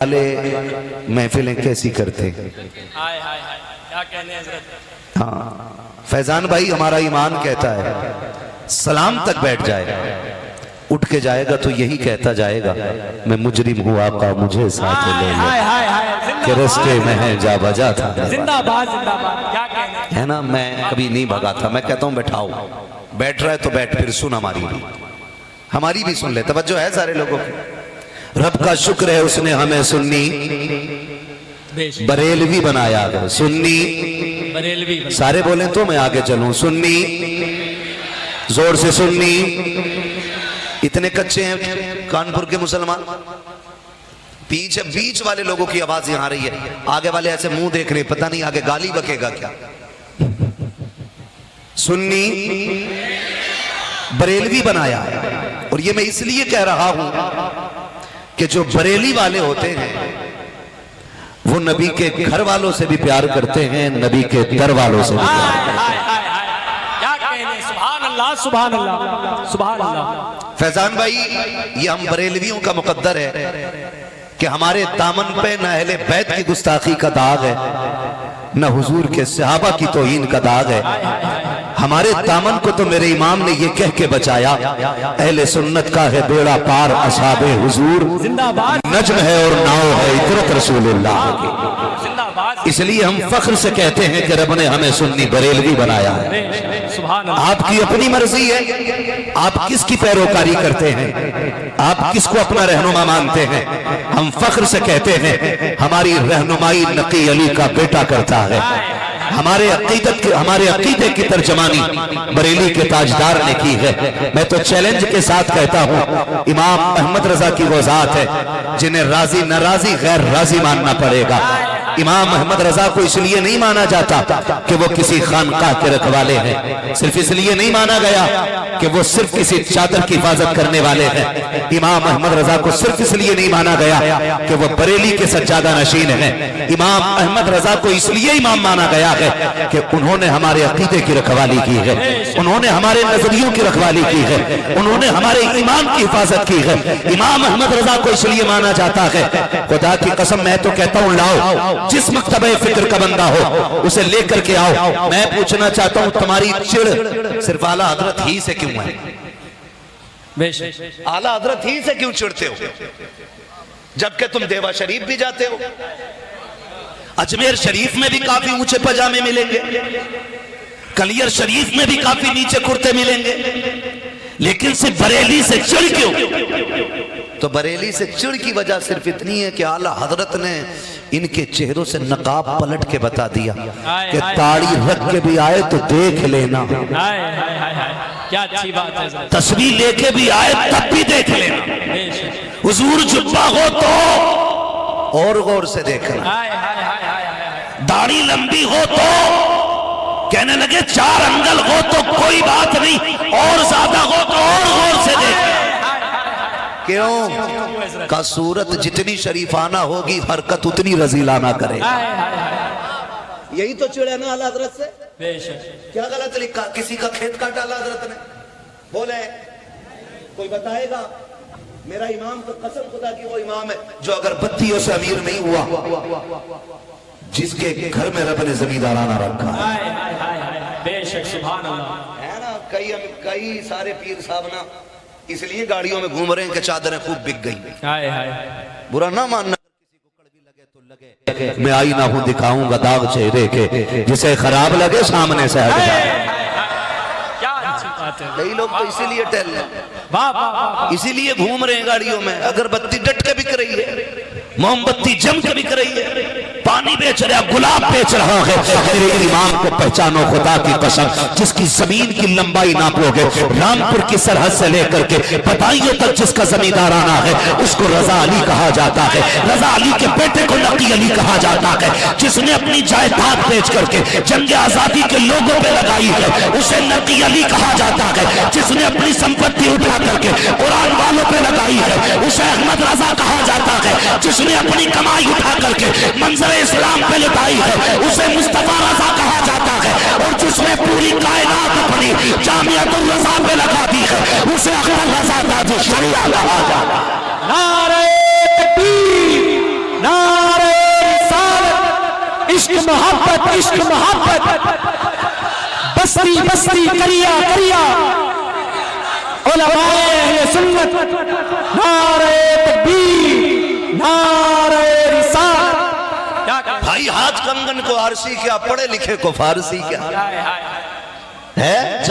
वाले महफिलें कैसी करते हैं। हाय हाय हाय क्या कहने हजरत। हाँ फैजान भाई हमारा ईमान कहता है सलाम तक बैठ जाए, उठ के जाएगा तो यही कहता जाएगा मैं मुजरिम हूँ आका मुझे साथ ले लो, हाय हाय हाय कि रास्ते में है जा बजा था। जिंदाबाद जिंदाबाद क्या कहने है ना, मैं कभी नहीं भगा था। मैं कहता हूँ बैठाओ, बैठ रहा है तो बैठ, फिर सुन हमारी भी सुन ले। तवज्जो है सारे लोगों की। रब का शुक्र है उसने हमें सुन्नी बरेलवी बनाया। सुन्नी बरेलवी सारे बोले तो मैं आगे चलूं। सुन्नी जोर से सुन्नी। इतने कच्चे हैं कानपुर के मुसलमान, पीछे बीच वाले लोगों की आवाज यहां आ रही है, आगे वाले ऐसे मुंह देख रहे, पता नहीं आगे गाली बकेगा क्या। सुन्नी बरेलवी बनाया, और ये मैं इसलिए कह रहा हूं कि जो बरेली वाले होते हैं वो नबी के घर वालों से भी प्यार करते हैं, नबी के दर वालों से भी प्यार। क्या कहने। सुभान अल्लाह सुभान अल्लाह सुभान अल्लाह। फैजान भाई ये हम बरेलवियों का मुकद्दर है कि हमारे दामन पे न अहले बैत की गुस्ताखी का दाग है, न हुजूर के सहाबा की तौहीन का दाग है। हमारे दामन को तो मेरे इमाम ने ये कह के बचाया, अहले सुन्नत का है बेड़ा पार असहाबे हुजूर, नज्म है और नाव है इतरत रसूलुल्लाह की। इसलिए हम फख्र से कहते हैं कि रब ने हमें सुन्नी बरेलवी बनाया है। आपकी अपनी मर्जी है, आप किसकी पैरोकारी करते हैं, आप किसको अपना रहनुमा मानते हैं। हम फख्र से कहते हैं हमारी रहनुमाई नकी अली का बेटा करता है। हमारे अकीदे की तर्जमानी बरेली के ताजदार ने की है। मैं तो चैलेंज के साथ कहता हूं इमाम अहमद रजा की वो जात है जिन्हें राजी नाराजी गैर राजी मानना पड़ेगा। इमाम अहमद रजा को इसलिए नहीं माना जाता कि वो किसी खानकाह के रखवाले हैं, सिर्फ इसलिए नहीं माना गया कि वो सिर्फ किसी चादर की हिफाजत करने वाले हैं। इमाम अहमद रजा को सिर्फ इसलिए नहीं माना गया कि वो बरेली के सज्जादा नशीन हैं। इमाम अहमद रजा को इसलिए इमाम माना गया है कि उन्होंने हमारे अकीदे की रखवाली की है, उन्होंने हमारे नजरियों की रखवाली की है, उन्होंने हमारे ईमान की हिफाजत की है। इमाम अहमद रजा को इसलिए माना जाता है, खुदा की कसम मैं तो कहता हूं लाओ जिस मकतबे फिक्र का बंदा हो उसे लेकर के आओ। मैं पूछना चाहता हूं तुम्हारी चिढ़ सिर्फ आला हजरत ही से क्यों है? आला हजरत ही से क्यों चिढ़ते हो, जबकि तुम देवा शरीफ भी जाते हो, अजमेर शरीफ में भी काफी ऊंचे पजामे मिलेंगे, कलियर शरीफ में भी काफी नीचे कुर्ते मिलेंगे, लेकिन सिर्फ बरेली से चिढ़ क्यों? तो बरेली से चिढ़ की वजह सिर्फ इतनी है कि आला हजरत ने इनके चेहरों से नकाब पलट के बता दिया कि ताड़ी रख के भी आए तो देख लेना, क्या अच्छी बात है। तस्वीर लेके भी आए तब भी देख लेना, हुजूर जुब्बा हो तो और गौर से देखना, दाढ़ी लंबी हो तो कहने लगे 4 अंगल हो तो कोई बात नहीं, और ज्यादा हो तो और गौर से देखना। क्यों? का सूरत जितनी शरीफाना होगी हरकत उतनी रजीलाना करे। यही तो चिढ़ है ना आला हजरत से। क्या गलत लिखा? किसी का खेत काटा आला हजरत ने? बोले कोई बताएगा? मेरा इमाम तो कसम खुदा की वो इमाम है जो अगर बत्तियों से अमीर नहीं हुआ, जिसके घर में रब ने जमींदाराना रखा है। बेशक सुभान अल्लाह। है ना, कई सारे पीर साहब ना इसलिए गाड़ियों में घूम रहे हैं कि चादरें खूब बिक गई। बुरा ना मानना, किसी को कड़वी लगे तो लगे, मैं आईना हूं दिखाऊंगा दाग चेहरे के, जिसे खराब लगे सामने से हट जाए। कई लोग तो इसीलिए टहल रहे, इसीलिए घूम रहे हैं गाड़ियों में। अगरबत्ती डट के बिक रही है, मोमबत्ती जम के बिक रही है, पानी बेच रहा, गुलाब बेच रहा है। मेरे इमाम को पहचानो खुदा की कसम, जिसकी जमीन की लंबाई नापोगे रामपुर की सरहद से लेकर के बदायूं तक जिसका जमींदाराना है उसको रजा अली कहा जाता है। रजा अली के बेटे को नकी अली कहा जाता है। जिसने अपनी जायदाद बेच करके जंग आजादी के लोगों पे लगाई है उसे नकी अली कहा जाता है। जिसने अपनी संपत्ति उठा करके कुरान वालों पे लगाई है उसे अहमद रजा कहा जाता है। जिसने अपनी कमाई उठा करके मंजर इस्लाम पे लुटाई है उसे मुस्तफा रजा कहा जाता है। और जिसने पूरी कायनात अपनी जामियातुल रजा पे लगा दी है उसे अख्तर रजा ताज शरिया कहा जाता है। नारे तकबीर, इश्क मोहब्बत बस्ती बस्ती करिया करिया उलमाए अहले सुन्नत नारे तकबीर नारे रिसालत। क्या भाई हाथ कंगन को आरसी क्या, पढ़े लिखे को फारसी क्या है।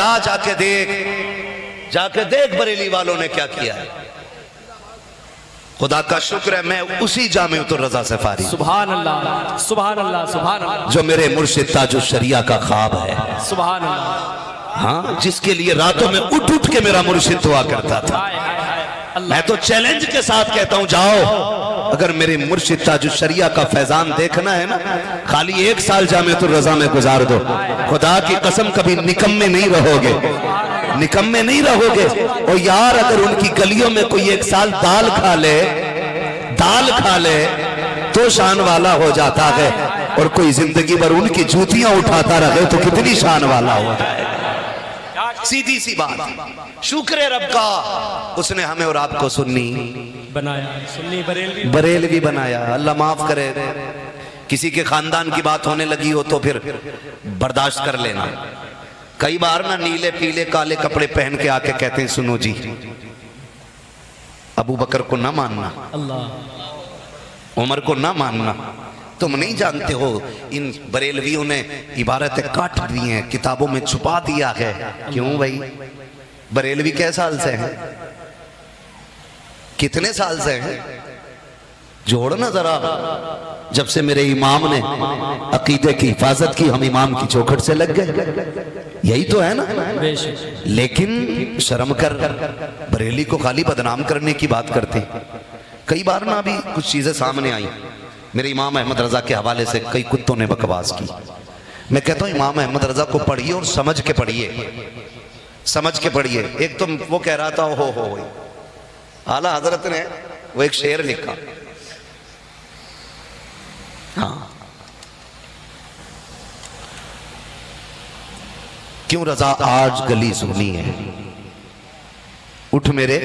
जाके देख बरेली वालों ने क्या किया है। खुदा का शुक्र है मैं उसी जामिअतुर रज़ा से फारिग, सुभान अल्लाह सुभान अल्लाह सुभान अल्लाह, जो मेरे मुर्शिद ताजुश शरिया का ख्वाब है। सुभान अल्लाह। हाँ, जिसके लिए रातों में उठ उठ के मेरा मुर्शिद दुआ करता था। मैं तो चैलेंज के साथ कहता हूं, जाओ अगर मेरे मुर्शिद ताजुश शरिया का फैजान देखना है ना, खाली 1 साल जामिअतुर रज़ा में गुजार दो। खुदा की कसम कभी निकम्मे नहीं रहोगे, निकम्मे नहीं रहोगे। और यार अगर उनकी गलियों में कोई 1 साल दाल खा ले तो शान वाला हो जाता है, और कोई जिंदगी भर उनकी जूतियां उठाता रहे तो कितनी शान वाला हो जाए। सीधी सी बात। शुक्र है रब का, उसने हमें और आपको सुन्नी बनाया, सुन्नी बरेलवी बनाया। अल्लाह माफ करे, किसी के खानदान की बात होने लगी हो तो फिर बर्दाश्त कर लेना। कई बार ना नीले पीले काले कपड़े पहन के आके कहते हैं, सुनो जी अबू बकर को ना मानना, अल्लाह उमर को ना मानना, तुम नहीं जानते हो इन बरेलवियों ने इबारतें काट दी हैं, किताबों में छुपा दिया है। क्यों भाई, बरेलवी कै साल से हैं, कितने साल से हैं, जोड़ ना जरा। जब से मेरे इमाम ने अकीदे की हिफाजत की, हम इमाम की चौखट से लग गए, यही तो है ना। लेकिन शर्म कर, बरेली को खाली बदनाम करने की बात करते। कई बार ना अभी कुछ चीजें सामने आई, मेरे इमाम अहमद रजा के हवाले से कई कुत्तों ने बकवास की। मैं कहता हूँ इमाम अहमद रजा को पढ़िए और समझ के पढ़िए, समझ के पढ़िए। एक तो वो कह रहा था, हो आला हजरत ने वो एक शेर लिखा, हाँ, क्यों रजा आज गली सुनी है, उठ मेरे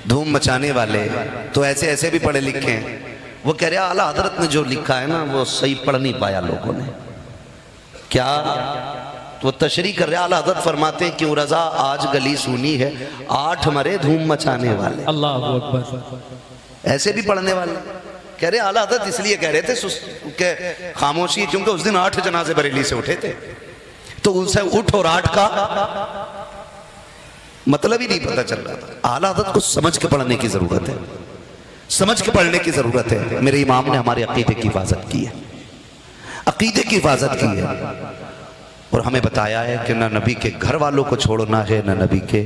धूम मचाने वाले। तो ऐसे ऐसे भी पढ़े लिखे हैं। वो कह रहे आला हजरत ने जो लिखा है ना वो सही पढ़ नहीं पाया लोगों ने। क्या वो तशरीह कर रहे, आला हजरत फरमाते हैं क्यों रजा आज गली सुनी है, 8 मरे धूम मचाने वाले। अल्लाह अकबर। ऐसे भी पढ़ने वाले कह रहे आला हजरत इसलिए कह रहे थे खामोशी, क्योंकि उस दिन 8 जनाजे बरेली से उठे थे, तो उनसे उठ और 8 का मतलब ही नहीं पता चल रहा था। आला हजरत को समझ के पढ़ने की जरूरत है, समझ के पढ़ने की जरूरत है। मेरे इमाम ने हमारे अकीदे की हिफाजत की है, अकीदे की हिफाजत की है, और हमें बताया है कि ना नबी के घर वालों को छोड़ना है, ना नबी के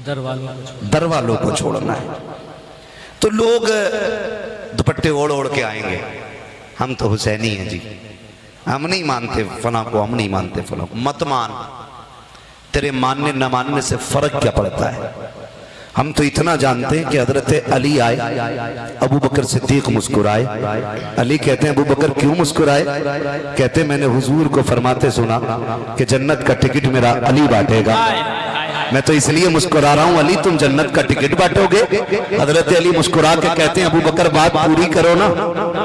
दर वालों को छोड़ना है। तो लोग दुपट्टे ओढ़ ओढ़ के आएंगे, हम तो हुसैनी हैं जी, हम नहीं मानते फला को, हम नहीं मानते फला को। मत मान, तेरे मानने न मानने से फर्क क्या पड़ता है। हम तो इतना जानते हैं कि हजरत अली आए, अबू बकर सिद्दीक मुस्कुराए। अली कहते हैं अबू बकर क्यों मुस्कुराए, कहते मैंने हुजूर को फरमाते सुना कि जन्नत का टिकट मेरा अली बांटेगा, मैं तो इसलिए मुस्कुरा रहा हूं, अली तुम जन्नत का टिकट बांटोगे। हजरत अली मुस्कुरा के कहते हैं अबू बकर बात पूरी करो ना,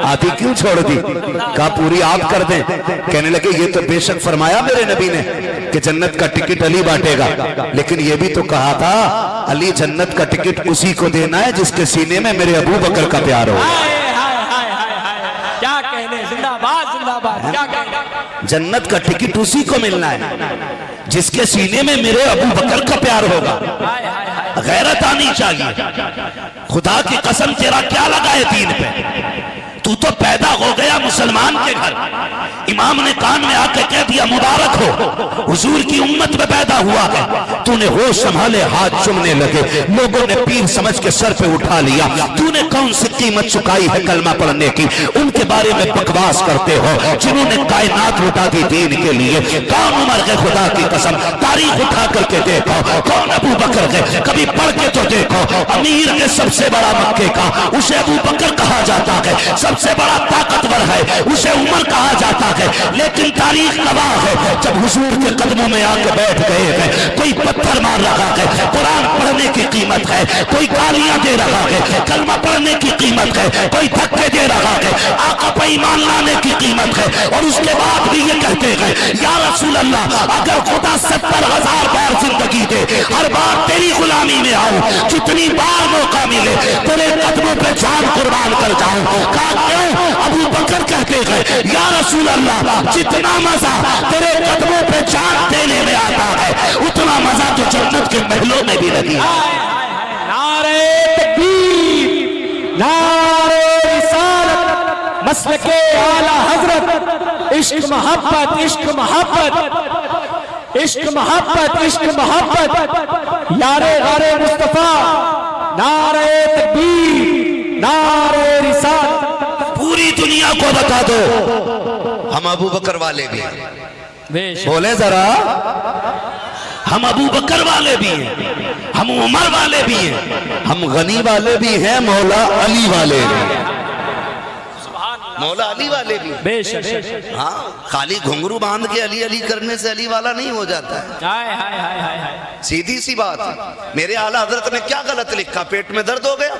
आधी क्यों छोड़ दी, कहा पूरी आप कर दें। कहने लगे ये तो बेशक फरमाया मेरे नबी ने कि जन्नत का टिकट अली बांटेगा, लेकिन ये भी तो कहा था अली जन्नत का टिकट उसी को देना है जिसके सीने में मेरे अबू बकर का प्यार हो। क्या कहने, जिंदाबाद जिंदाबाद, क्या कहने, जन्नत का टिकट उसी को मिलना है जिसके सीने में मेरे अबू बकर का प्यार होगा। गैरत आनी चाहिए। खुदा की कसम तेरा क्या लगा है दीन पे, तू तो पैदा हो गया मुसलमान के घर। इमाम ने कान में आके कह दिया मुबारक हो, हुजूर की उम्मत में पैदा हुआ है। तूने होश संभाले, हाथ चुमने लगे, लोगों ने पीर समझ के सर पे उठा लिया। तूने कौन सी कीमत चुकाई है कलमा पढ़ने की, उनके बारे में बकवास करते हो जिन्होंने कायनात लुटा दी दीन के लिए। कौन उमर के, खुदा की कसम तारीख उठा करके देखो, कौन अबू बकर के, कभी पढ़ के तो देखो। अमीर के सबसे बड़ा मक्के का, उसे अबू बकर कहा जाता है। सबसे बड़ा ताकतवर है, उसे उमर कहा जाता है, लेकिन तारीख गवाह है जब हुजूर के कदमों में आके बैठ गए हैं, कोई पत्थर मार रहा है, कुरान पढ़ने की कीमत है, कोई गालियां दे रहा है, कलमा पढ़ने की कीमत है, कोई धक्के दे रहा है, आका पे ईमान लाने की कीमत है, और उसके बाद भी ये कहते हैं या रसूल अल्लाह अगर खुदा 70,000 बार जिंदगी दे, हर बार तेरी गुलामी में आऊं, जितनी बार मौका मिले तेरे कदमों पे जान कुर्बान कर जाऊं। कहा क्यों? अबू बकर कहते हैं या रसूल अल्लाह जितना मजा तेरे कदमों पे जान देने में आता है, उतना मजा तो जन्नत के महलों में भी नहीं है। नारे तकबीर, नारे रिसालत, मसलके आला हजरत, इश्क मोहब्बत, इश्क मोहब्बत, इश्क मोहब्बत, इश्क मोहब्बत, यारे गारे मुस्तफा, नारे तकबीर, नारे रिसालत। पूरी दुनिया को बता दो हम अबू बकर वाले भी हैं, बेशक बोले जरा, हम अबू बकर वाले भी हैं, हम उमर वाले भी हैं, हम गनी वाले भी हैं, मौला अली वाले भी हैं, मौला अली वाले भी हैं। बेशक। हाँ, खाली घुंघरू बांध के अली अली करने से अली वाला नहीं हो जाता है, हाय हाय हाय हाय हाय। सीधी सी बात है। मेरे आला हजरत ने क्या गलत लिखा? पेट में दर्द हो गया,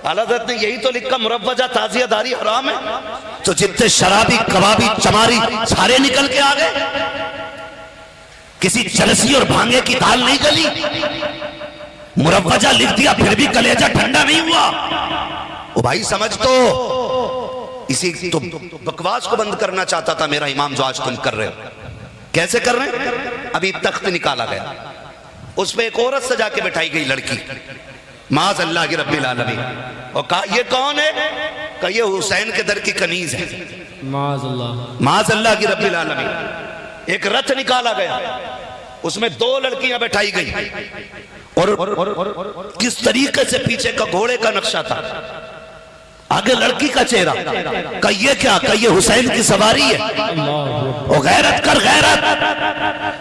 आला हजरत ने यही तो लिखा मुरव्वजा ताजियादारी हराम है, तो जितने शराबी कबाबी चमारी सारे निकल के आ गए। किसी चरसी और भांगे की दाल नहीं गली, मुरव्वजा लिख दिया फिर भी कलेजा ठंडा नहीं हुआ। ओ भाई समझ तो, इसी तो बकवास को बंद करना चाहता था मेरा इमाम जो आज तुम कर रहे हो। कैसे कर रहे हैं? अभी तख्त निकाला गया, उस पे एक औरत सजा के बैठाई गई लड़की, माज अल्लाह की रब्बिल आलमीन, और कहा ये कौन है? कहा ये हुसैन के दर की कनीज है, माज अल्लाह की रब्बिल आलमीन। एक रथ निकाला गया, उसमें 2 लड़कियां बैठाई गई, और किस तरीके से पीछे का घोड़े का नक्शा था, आगे लड़की का चेहरा। का ये क्या? का ये हुसैन की सवारी है। ओ गैरत कर गैरत,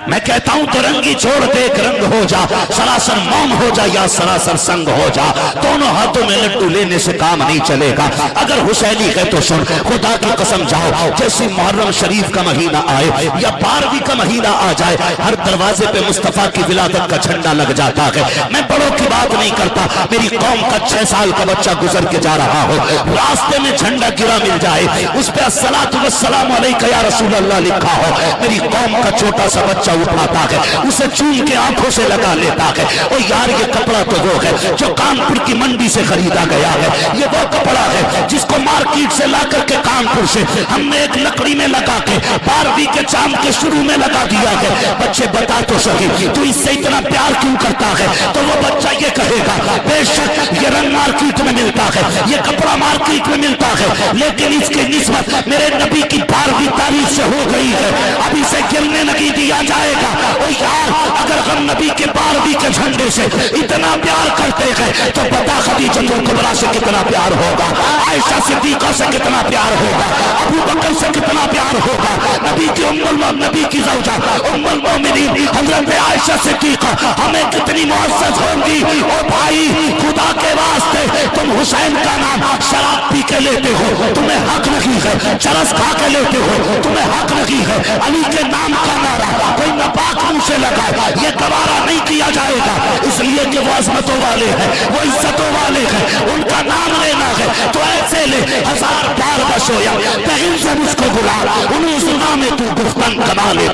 मैं कहता हूं तो रंगी छोड़ देख रंग हो जा, सरासर मौन हो जा या सरासर संग हो जा, दोनों हाथों में लड्डू लेने से काम नहीं चलेगा। अगर हुसैनी है तो सुन, खुदा की कसम जाओ, जैसे मुहर्रम शरीफ का महीना आए या 12वीं का महीना आ जाए, हर दरवाजे पे मुस्तफा की विलादत का झंडा लग जाता है। मैं बड़ों की बात नहीं करता, मेरी कौम का 6 साल का बच्चा गुजर के जा रहा हो, रास्ते में झंडा गिरा मिल जाए, उस पे अस्सलातु वस्सलामु अलैका या रसूल अल्लाह लिखा हो, मेरी कौम का छोटा सा बच्चा उठाता है, उसे चूम के आंखों से लगा लेता है। और यार ये कपड़ा तो वो है जो कानपुर की मंडी से खरीदा गया है, ये वो कपड़ा है जिसको मार्केट से ला करके कानपुर से हमने एक लकड़ी में लगा के 12वीं के चांद के शुरू में लगा दिया है। बच्चे बता तो सही तू इससे इतना प्यार क्यों करता है? तो वो बच्चा ये कहेगा बेशक ये रंग मार्केट में मिलता है, ये कपड़ा मार्केट में मिलता है, लेकिन इसकी निस्बत मेरे नबी की 12वीं तारीख से हो गई है, अब इसे गिरने नहीं दिया जाएगा। और यार अगर हम नबी के 12वीं के झंडे से इतना प्यार करते हैं तो पता खदीजतुल कुबरा से कितना प्यार होगा, आयशा सिद्दीका से कितना प्यार होगा, अबू बकर से कितना प्यार होगा, नबी की नबी की ज़ौजा उम्मुल मोमिनीन हज़रत आयशा सिद्दीका हमें कितनी मुअज़्ज़ज़ होंगी। और भाई खुदा के वास्ते तुम हुसैन का नाम शराब पी के लेते हो, तुम्हें हक नहीं है, चरस खा के लेते हो, तुम्हें हक नहीं है, अली के नाम का नारा कोई नापाक मुंह से लगाए, ये गवारा नहीं किया जाएगा, इसलिए कि वो अज़मतों वाले हैं, वो इज्जतों वाले हैं, उनका नाम लेना है तो ऐसे ले 1000 बार बसोया तहिल से मुझको बुला, उन्हें सुना में तू गुफ्तन कमा ले।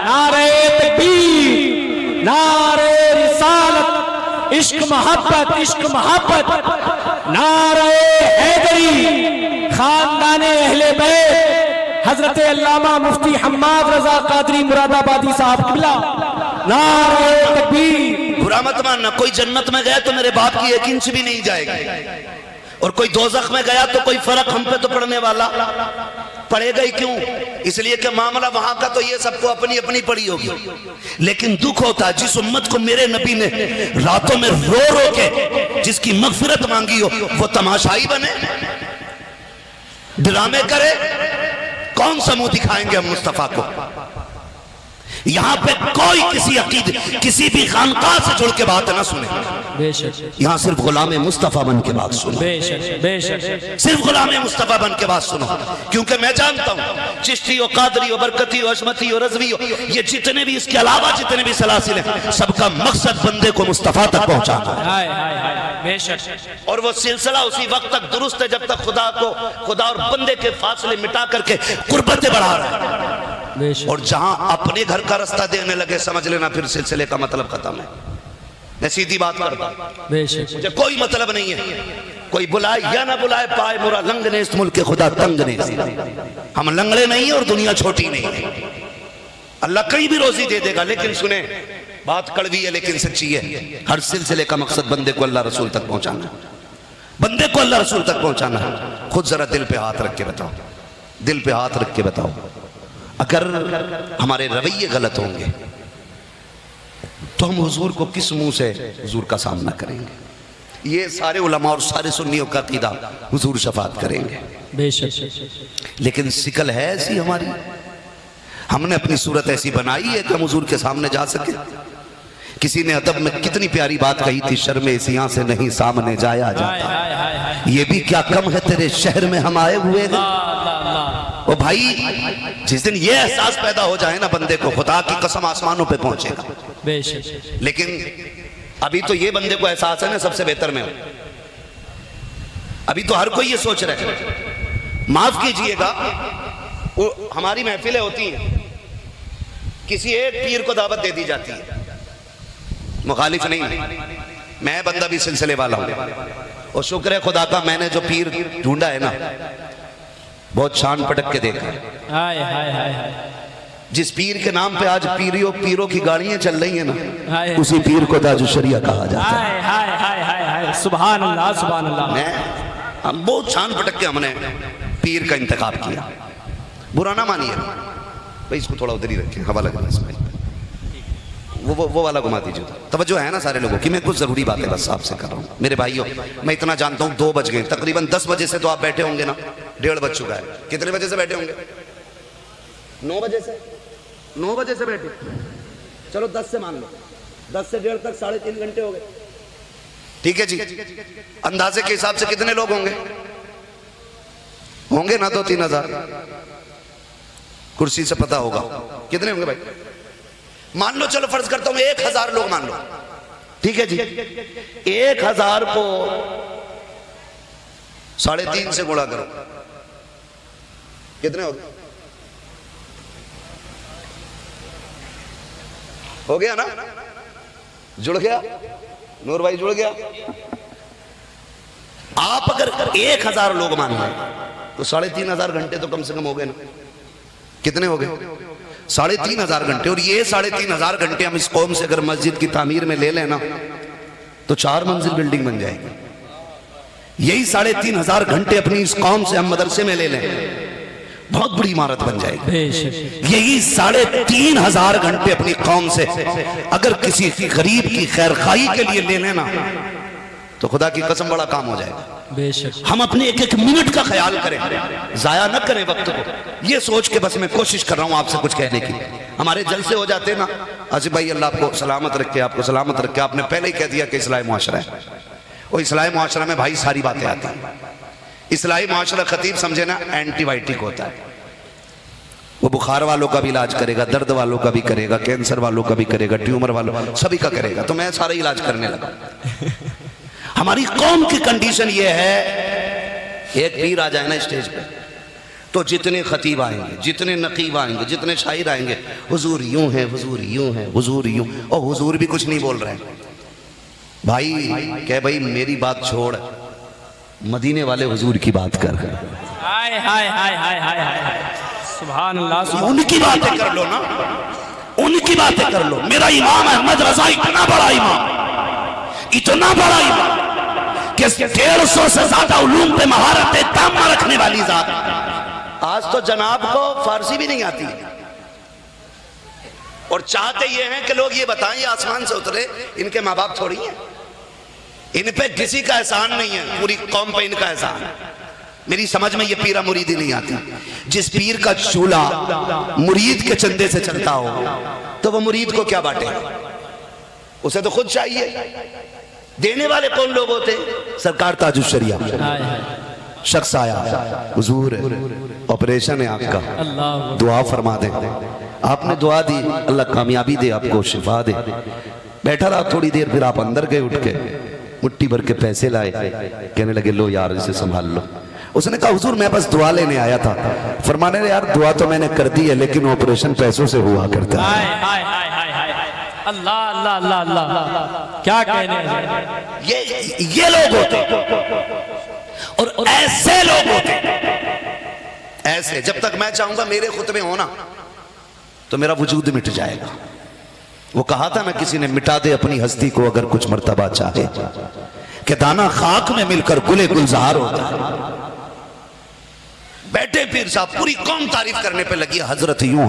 नारे तकबीर, नारे रिसालत, इश्क मोहब्बत, इश्क मोहब्बत, नारे हैदरी, खानदाने अहले बैत, हजरत अल्लामा मुफ्ती हम्माद रजा कादरी मुरादाबादी साहब किबला, नारे तकबीर। बुरा मत मानना, कोई जन्नत में गया तो मेरे बाप की 1 इंच भी नहीं जाएगी, और कोई दोज़ख में गया तो कोई फर्क हम पे तो पड़ने वाला पड़ेगा ही क्यों? इसलिए कि मामला वहां का तो ये सबको अपनी अपनी पड़ी होगी, लेकिन दुख होता है जिस उम्मत को मेरे नबी ने रातों में रो रो के जिसकी मगफिरत मांगी हो वो तमाशाई बने, ड्रामे करे। कौन सा मुंह दिखाएंगे हम मुस्तफा को? यहाँ पे कोई किसी अकीद किसी भी खानकाह से जुड़ के बात ना सुने। बेशक यहाँ सिर्फ गुलाम मुस्तफा बन के बात सुनो। बेशक बेशक सिर्फ गुलाम मुस्तफा बन के बात सुनो, क्योंकि मैं जानता हूँ चिश्ती हो, कादरी हो, बरकती हो, अजमती हो, रजवी हो, ये जितने भी इसके अलावा जितने भी सलासिल हैं, सबका मकसद बंदे को मुस्तफा तक पहुंचाना है। हाय हाय हाय बेशक। और वो सिलसिला उसी वक्त तक दुरुस्त है जब तक खुदा और बंदे के फासले मिटा करके कुर्बतें बढ़ा रहा है। बेशक। और जहां अपने घर का रास्ता देने लगे, समझ लेना फिर सिलसिले का मतलब खत्म है। मैं सीधी बात करता हूं, बेशक मुझे कोई मतलब नहीं है कोई बुलाए या ना बुलाए, पाए मुरा लंग ने इस मुल्क के खुदा तंग ने। हम लंगड़े नहीं है और दुनिया छोटी नहीं है। अल्लाह कहीं भी रोजी दे देगा, लेकिन सुने बात कड़वी है लेकिन सच्ची है। हर सिलसिले का मकसद बंदे को अल्लाह रसूल तक पहुंचाना है, बंदे को अल्लाह रसूल तक पहुंचाना है। खुद जरा दिल पे हाथ रख के बताओ, दिल पे हाथ रख के बताओ, अगर हमारे रवैये गलत होंगे तो हम हुजूर को किस मुंह से हुजूर का सामना करेंगे? ये सारे उलमा और सारे सुन्नियों का अकीदा हुजूर शफात करेंगे। बेशक। लेकिन शिकल है ऐसी हमारी, हमने अपनी सूरत ऐसी बनाई है कि हम हुजूर के सामने जा सके। किसी ने अदब में कितनी प्यारी बात कही थी, शर्मे इस यहाँ से नहीं सामने जाया जाता, ये भी क्या कम है तेरे शहर में हम आए हुए हैं। ओ भाई, जिस दिन ये एहसास पैदा हो जाए ना बंदे को, खुदा की कसम आसमानों पे पहुंचेगा। बेशक। लेकिन अभी तो ये बंदे को एहसास है ना सबसे बेहतर में, अभी तो हर कोई ये सोच रहा है। माफ कीजिएगा, हमारी महफिलें होती हैं, किसी एक पीर को दावत दे दी जाती है, मुखालिफ नहीं, मैं बंदा भी सिलसिले वाला हूं और शुक्र है खुदा का, मैंने जो पीर ढूंढा है ना बहुत छान पटक के देखा है। हाय हाय हाय। जिस पीर के नाम पे आज पीरों की गाड़ियां चल रही हैं ना, हाय। उसी पीर को ताजु शरिया कहा जाता है। हाय हाय हाय हाय हाय। सुभान अल्लाह सुभान अल्लाह। हम बहुत छान पटक के हमने पीर का इंतखाब किया, बुरा ना मानिए भाई, इसको थोड़ा उधर ही रखें, हवा लग रहा है इसमें, वो वाला घुमा दीजिए। तवज्जो है ना सारे लोगों की, मैं कुछ जरूरी बातें बस आपसे कर रहा हूँ। मेरे भाइयों, मैं इतना जानता हूँ 2 बज गए, तकरीबन 10 बजे से तो आप बैठे होंगे ना, 1:30 बज चुका है। कितने बजे से बैठे होंगे? 9 बजे से, 9 बजे से बैठे, चलो 10 से मान लो, 10 से 1:30 तक 3.5 घंटे हो गए, ठीक है जी। अंदाजे के हिसाब से कितने लोग होंगे? होंगे ना 2-3 हजार, कुर्सी से पता होगा कितने होंगे भाई। मान लो, चलो फर्ज करता हूं 1000 लोग मान लो, ठीक है जी। 1000 को 3.5 से गुणा करो, कितने हो गए? हो गया ना? जुड़ गया नूर भाई, जुड़ गया। आप अगर 1000 लोग मान लें तो 3500 घंटे तो कम से कम हो गए ना। कितने हो गए? 3500 घंटे। और ये 3500 घंटे हम इस कौम से अगर मस्जिद की तामीर में ले लेना तो 4 मंजिल बिल्डिंग बन जाएगी। यही 3500 घंटे अपनी इस कौम से हम मदरसे में ले लें, बहुत बड़ी इमारत बन जाएगी। यही 3500 घंटे अपनी कौम से अगर किसी गरीब की खैरखाई के लिए ले लेना तो खुदा की कसम बड़ा काम हो जाएगा। बेशक। हम अपने एक मिनट का ख्याल करें, जाया न करें वक्त को। ये सोच के बस मैं कोशिश कर रहा हूं आपसे कुछ कहने की। हमारे जलसे हो जाते ना, आसिफ भाई अल्लाह आपको सलामत रखे, आपको सलामत रखे। आपने पहले ही कह दिया कि इस्लाही मुआशरा है, और इस्लाही मुआशरा में भाई सारी बातें आती हैं। इस्लाही मुआशरा खतीब समझे ना एंटीबायोटिक होता है, वो बुखार वालों का भी इलाज करेगा, दर्द वालों का भी करेगा, कैंसर वालों का भी करेगा, ट्यूमर वालों सभी का करेगा। तो मैं सारा इलाज करने लगा। हमारी कौम की कंडीशन ये है, एक पीर आ जाए ना स्टेज पे तो जितने खतीब आएंगे, जितने नकीब आएंगे, जितने शायर आएंगे, हुजूर यूं है, हुजूर यूं है, हुजूर यूं। और हुजूर भी कुछ नहीं बोल रहे हैं भाई। कह भाई मेरी बात छोड़, मदीने वाले हुजूर की बात कर। हाय हाय हाय हाय हाय हाय। सुभान अल्लाह। उनकी बातें कर लो ना, उनकी बातें कर लो। मेरा इमाम अहमद रजा इतना बड़ा इमाम, इतना बड़ा इमाम कि 150 से ज्यादा उलूम पे महारत तामा रखने वाली जात। आज तो जनाब को फारसी भी नहीं आती और चाहते ये हैं कि लोग ये बताएं ये आसमान से उतरे, इनके माँ बाप थोड़ी हैं, इन पे किसी का एहसान नहीं है, पूरी कौम पे इनका एहसान है। मेरी समझ में ये पीरा मुरीदी नहीं आती। जिस पीर का चूल्हा मुरीद के चंदे से चलता हो तो वो मुरीद को क्या बांटे? उसे तो खुद चाहिए। देने वाले कौन लोग होते? सरकार ताजुल शरिया। शख्स आया, हुजूर ऑपरेशन है आपका, दुआ फरमा दे। आपने दुआ दी, अल्लाह कामयाबी दे, आपको शिफा दे। बैठा रहा थोड़ी देर, फिर आप अंदर गए, उठ के मुट्ठी भर के पैसे लाए, कहने लगे लो यार इसे संभाल लो। उसने कहा हुजूर मैं बस दुआ लेने आया था। फरमाने लगे यार दुआ तो मैंने कर दी है, लेकिन ऑपरेशन पैसों से हुआ करता है। अल्लाह अल्लाह अल्लाह अल्लाह, क्या कहने हैं। ये लोग होते और ऐसे लोग होते। ऐसे जब तक मैं चाहूंगा मेरे खुतबे होना तो मेरा वजूद मिट जाएगा। वो कहा था ना किसी ने, मिटा दे अपनी हस्ती को अगर कुछ मर्तबा चाहे, कि दाना खाक में मिलकर गुले गुलजार होता है। बैठे पीर साहब पूरी कौम तारीफ करने पे लगी, हजरत यूं,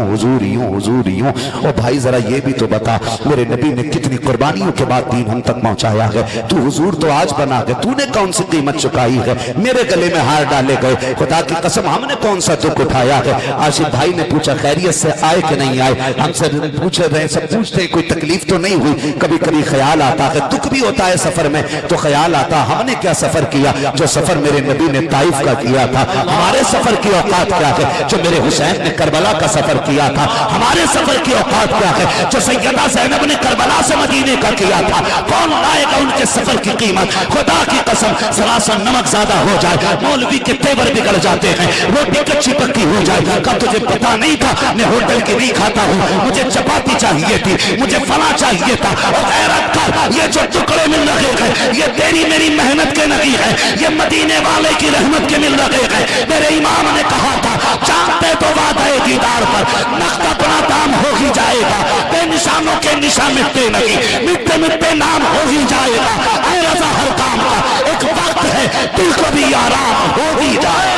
हुजूर यूं, हुजूर यूं। और भाई जरा ये भी तो बता, मेरे नबी ने कितनी कुर्बानियों के बाद दीन हम तक पहुंचाया है, तू हुजूर तो आज बना गए, तूने कौन सी कीमत चुकाई है, मेरे गले में हार डाले गए, खुदा की कसम हमने कौन सा दुख उठाया है। आशिफ भाई ने पूछा खैरियत से आए कि नहीं आए? हमसे पूछ रहे, सब पूछते कोई तकलीफ तो नहीं हुई? कभी कभी ख्याल आता है, दुख भी होता है सफर में तो ख्याल आता, हमने क्या सफर किया जो सफर मेरे नबी ने ताइफ का किया था। हमारे सफर की औकात क्या है जो मेरे हुसैन ने करबला का सफर किया था। हमारे सफर की औकात क्या है जो सैयदा ज़ैनब ने करबला से मदीने का किया था। कौन लाएगा उनके सफर की कीमत? खुदा की कसम जरा सा नमक ज्यादा हो जाए, मौलवी के तेवर बिगड़ जाते हैं, रोटी कच्ची पक्की हो जाए। कब तुझे पता नहीं था मैं होटल की नहीं खाता हूँ, मुझे चपाती चाहिए थी, मुझे फला चाहिए था। और गैरत कर, ये जो टुकड़े मिल रहे हैं ये तेरी मेरी मेहनत के नहीं है, ये मदीने वाले की रहमत के मिल रहे हैं। मेरे इमाम ने कहा था चाहते तो वादे दीदार पर नक्श अपना दाम हो ही जाएगा, बेनिशानों के निशान मिटते नहीं, मिटते मिटते नाम हो ही जाएगा। ऐ रज़ा हर काम का एक वक्त है, दिल को भी आराम हो ही जाए।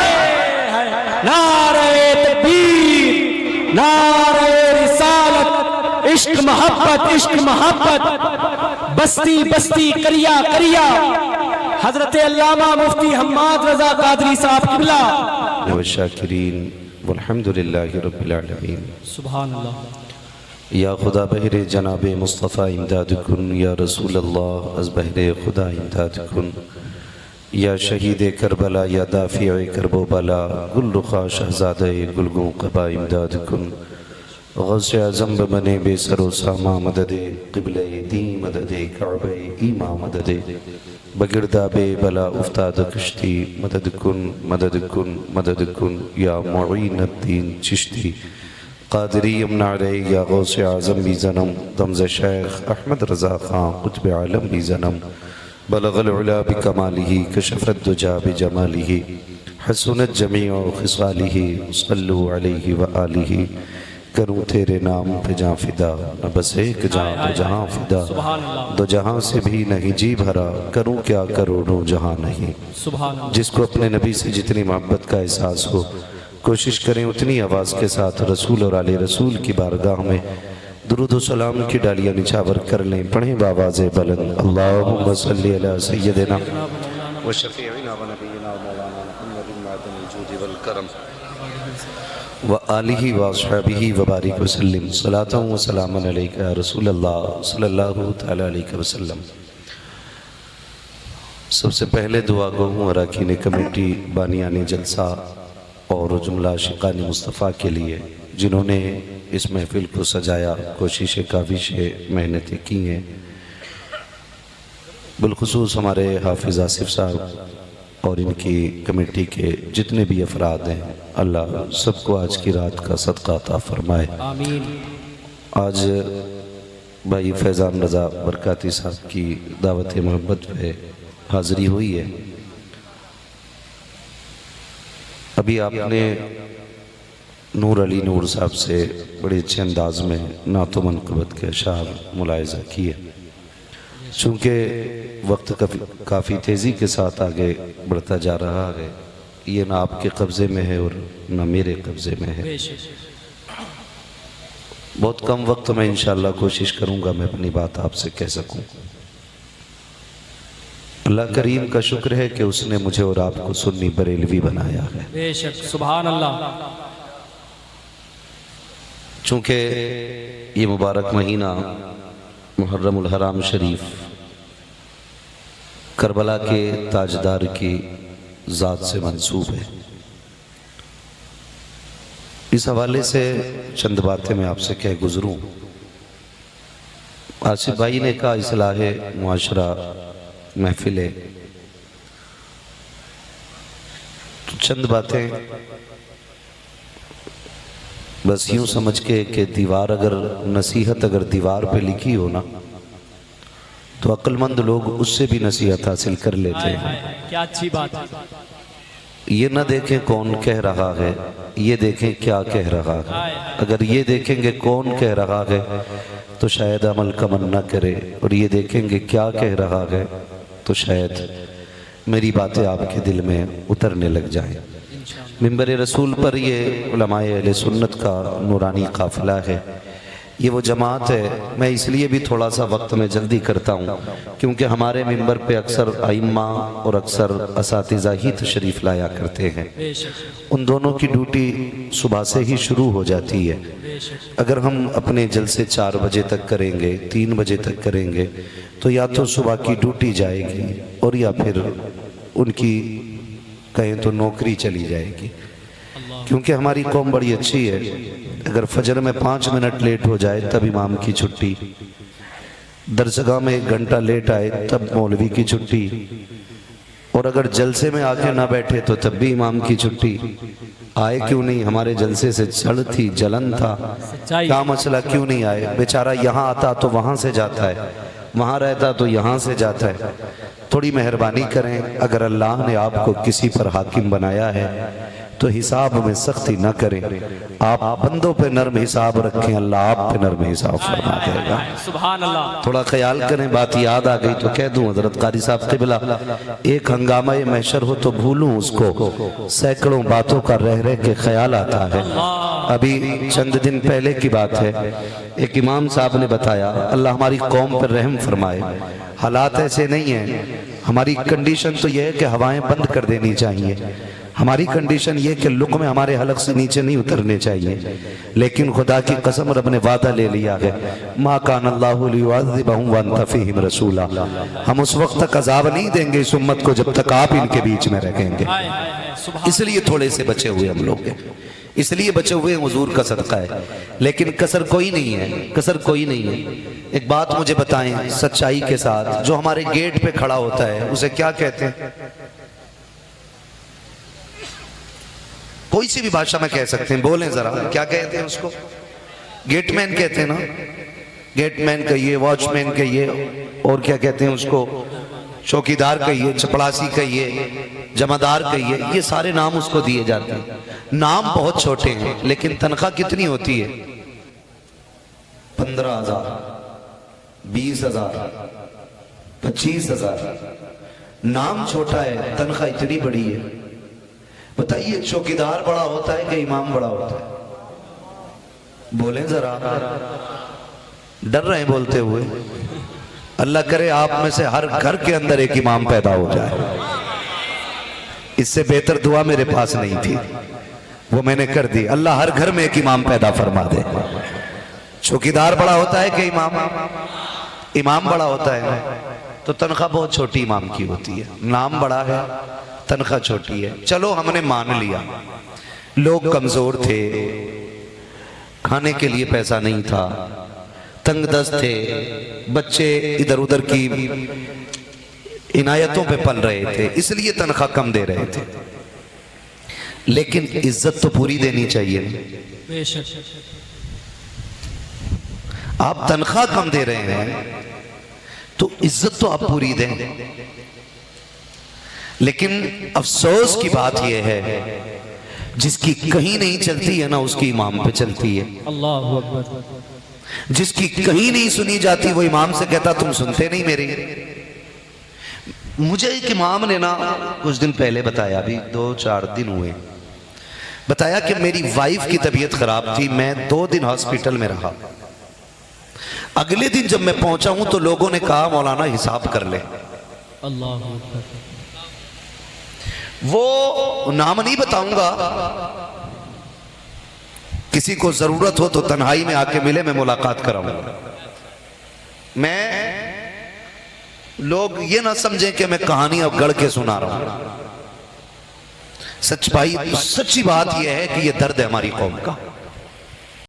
नारे तकबीर, नारे रिसालत, इश्क मोहब्बत, बस्ती बस्ती करिया करिया। हजरत अल्लामा मुफ्ती हम्माद रजा कादरी साहब किबला शाकिरीन वल्हम्दुलिल्लाहि रब्बिल आलमीन। सुभान अल्लाह। या खुदा बहरे जनाब मुस्तफ़ा इमदाद कुन, या रसूल अल्लाह अज़ बहरे खुदा इमदाद कुन, या शहीद करबला, या दाफ़िए करबो बला, गुल रुखा शहज़ादे गुलगू क़बा इमदाद कुन। गौसे आज़म बने बेसरो सामा मददे क़िबले दी मददे काबे ईमा मददे, बगिरदा बे बला उफ्ताद कश्ती मदद कुन मदद कुन, या मुईनुद्दीन चिश्ती कादरी यमना रे, या गौसे आज़म भी जन्म दमज़ शेख अहमद रज़ा खां कुतुब आलम भी जन्म, बलगल उला बिकमालिही कशफत दुजा बिजमालिही, हसनत जमीअ खिसालिही सल्लु अलैहि व आलिही। करूँ तेरे नाम पे जां फिदा, न बस एक जां तो जहां फिदा, दो जहां से भी नहीं जी भरा, करूँ क्या करोड़ों जहां नहीं। जिसको अपने नबी से जितनी मोहब्बत का एहसास हो, कोशिश करें उतनी आवाज़ के साथ रसूल और आले रसूल की बारगाह में दुरूद व सलाम की डालियाँ निछावर कर लें। पढ़ें बावाज़ बुलंद, अल्लाहुम्मा सल्ली अला सय्यदिना व शफ़ीइना व नबीना व मौलाना मुहम्मदिन मादनिल जूदि वल करम व आलिही व अस्हाबिही व बारिक वसल्लिम, सलातन व सलामन अलैका या रसूल अल्लाह सल्लल्लाहु तआला अलैहि वसल्लम। सबसे पहले दुआ गो हूँ अरकान कमेटी, बानियान जलसा और जुमला शिकानी मुस्तफ़ा के लिए जिन्होंने इस महफिल को सजाया, कोशिशें काविशें मेहनतें की हैं। बिलखुसूस हमारे हाफिज़ आसिफ साहब और इनकी कमेटी के जितने भी अफराद हैं, अल्लाह सबको आज की रात का सदका अता फरमाए, आमीन। आज भाई फैज़ान रज़ा बरकाती साहब की दावत मोहब्बत पे हाज़री हुई है। अभी आपने नूर अली नूर साहब से बड़े अच्छे अंदाज में नातो मनक़बत के अशार मुलाहिज़ा किए। चूँकि वक्त काफ़ी तेज़ी के साथ आगे बढ़ता जा रहा है, ये ना आपके कब्ज़े में है और ना मेरे कब्ज़े में है। बहुत कम वक्त में इंशाअल्लाह कोशिश करूँगा मैं अपनी बात आपसे कह सकूँ। अल्लाह करीम का शुक्र है कि उसने मुझे और आपको सुन्नी बरेलवी बनाया है। बेशक, सुभान अल्लाह। चूँकि ये मुबारक महीना मुहर्रमुल हराम शरीफ करबला के ताजदार की ज़ात से मंसूब है, इस हवाले से चंद बातें मैं आपसे कह गुजरूं। आसिफ भाई ने कहा इस्लाहे मुआशरा महफिल है, तो चंद बातें बस यूं समझ के कि दीवार अगर नसीहत अगर दीवार पे लिखी हो ना तो अक्लमंद लोग उससे भी नसीहत हासिल कर लेते हैं। क्या अच्छी बात है। ये ना देखें कौन कह रहा है, ये देखें क्या कह रहा है। अगर ये देखेंगे कौन कह रहा है तो शायद अमल का मन न करे, और ये देखेंगे क्या कह रहा है तो शायद मेरी बातें आपके दिल में उतरने लग जाएं। मिंबर रसूल पर ये उलमाए अहले सुन्नत का नूरानी काफिला है, ये वो जमात है। मैं इसलिए भी थोड़ा सा वक्त में जल्दी करता हूँ क्योंकि हमारे मिंबर पे अक्सर आइम्मा और अक्सर असातिज़ा ही तशरीफ़ लाया करते हैं। उन दोनों की ड्यूटी सुबह से ही शुरू हो जाती है। अगर हम अपने जलसे 4 बजे तक करेंगे, 3 बजे तक करेंगे तो या तो सुबह की ड्यूटी जाएगी और या फिर उनकी कहें तो नौकरी चली जाएगी। क्योंकि हमारी कौम बड़ी अच्छी है, अगर फजर में 5 मिनट लेट हो जाए तब इमाम की छुट्टी, दरसगाह में 1 घंटा लेट आए तब मौलवी की छुट्टी, और अगर जलसे में आके ना बैठे तो तब भी इमाम की छुट्टी। आए क्यों नहीं, हमारे जलसे से चढ़ थी, जलन था, क्या मसला, क्यों नहीं आए? बेचारा यहाँ आता तो वहाँ से जाता है, वहाँ रहता तो यहाँ से जाता है। थोड़ी मेहरबानी करें, अगर अल्लाह ने आपको किसी पर हाकिम बनाया है तो हिसाब में सख्ती न करें। आप बंदों पे नर्म हिसाब रखें, अल्लाह आप पे नर्म हिसाब फरमा देगा। सुभान अल्लाह। थोड़ा ख्याल करें, बात याद आ गई तो कह दूं हजरत कारी साहब क़िबला, एक हंगामा ये महशर हो तो भूलूं उसको, सैकड़ों बातों का रह रह के ख्याल आता है। अभी चंद दिन पहले की बात है, एक इमाम साहब ने बताया, अल्लाह हमारी कौम पर रहम फरमाए, हालात ऐसे नहीं है। हमारी कंडीशन तो यह है कि हवाएं बंद कर देनी चाहिए, हमारी कंडीशन ये कि लुक़्मे हमारे हलक से नीचे नहीं उतरने चाहिए, लेकिन खुदा की कसम रब ने वादा ले लिया है, मा कान अल्लाहु लियुअज़्ज़िबहुम व अंत फ़ीहिम रसूला, हम उस वक्त तक अज़ाब नहीं देंगे इस उम्मत को जब तक आप इनके बीच में रहेंगे। इसलिए थोड़े से बचे हुए हम लोग हैं, इसलिए बचे हुए हुजूर का सदका है, लेकिन कसर कोई नहीं है, कसर कोई नहीं है। एक बात मुझे बताएं सच्चाई के साथ, जो हमारे गेट पे खड़ा होता है उसे क्या कहते हैं? कोई सी भी भाषा में कह सकते हैं, बोलें जरा, क्या कहते हैं उसको? गेटमैन कहते हैं ना, गेटमैन कहिए, वॉचमैन कहिए, और क्या कहते हैं उसको, चौकीदार कहिए, चपड़ासी कहिए, जमादार कहिए, ये सारे नाम उसको दिए जाते हैं। नाम बहुत छोटे हैं लेकिन तनख्वाह कितनी होती है? 15,000, 20,000, 25,000। नाम छोटा है, तनख्वाह इतनी बड़ी है। बताइए चौकीदार बड़ा होता है कि इमाम बड़ा होता है? बोलें जरा, डर रहे हैं बोलते हुए। अल्लाह करे आप में से हर घर के अंदर एक इमाम पैदा हो जाए, इससे बेहतर दुआ मेरे पास नहीं थी, वो मैंने कर दी। अल्लाह हर घर में एक इमाम पैदा फरमा दे। चौकीदार बड़ा होता है कि इमाम? इमाम बड़ा होता है तो तनख्वाह बहुत छोटी इमाम की होती है, नाम बड़ा है, तनख्वाह छोटी है। चलो हमने मान लिया, लोग कमजोर थे, खाने के लिए पैसा नहीं था, तंगदस्त थे, बच्चे इधर उधर की इनायतों पे पल रहे थे, इसलिए तनख्वाह कम दे रहे थे। लेकिन इज्जत तो पूरी देनी चाहिए। आप तनख्वाह कम दे रहे हैं तो इज्जत तो आप पूरी दें। लेकिन अफसोस की बात यह है, जिसकी कहीं नहीं चलती है ना उसकी इमाम पे चलती है। अल्लाहु अकबर। जिसकी कहीं नहीं सुनी जाती वो इमाम से कहता तुम सुनते नहीं मेरी। मुझे एक इमाम ने ना कुछ दिन पहले बताया, अभी 2-4 दिन हुए, बताया कि मेरी वाइफ की तबीयत खराब थी, मैं 2 दिन हॉस्पिटल में रहा। अगले दिन जब मैं पहुंचा हूं तो लोगों ने कहा मौलाना हिसाब कर ले। अल्लाहु अकबर। वो नाम नहीं बताऊंगा, किसी को जरूरत हो तो तन्हाई में आके मिले, मैं मुलाकात कराऊंगा। मैं लोग ये ना समझें कि मैं कहानी अब गढ़ के सुना रहा हूं। सच्ची बात यह है कि यह दर्द है हमारी कौम का।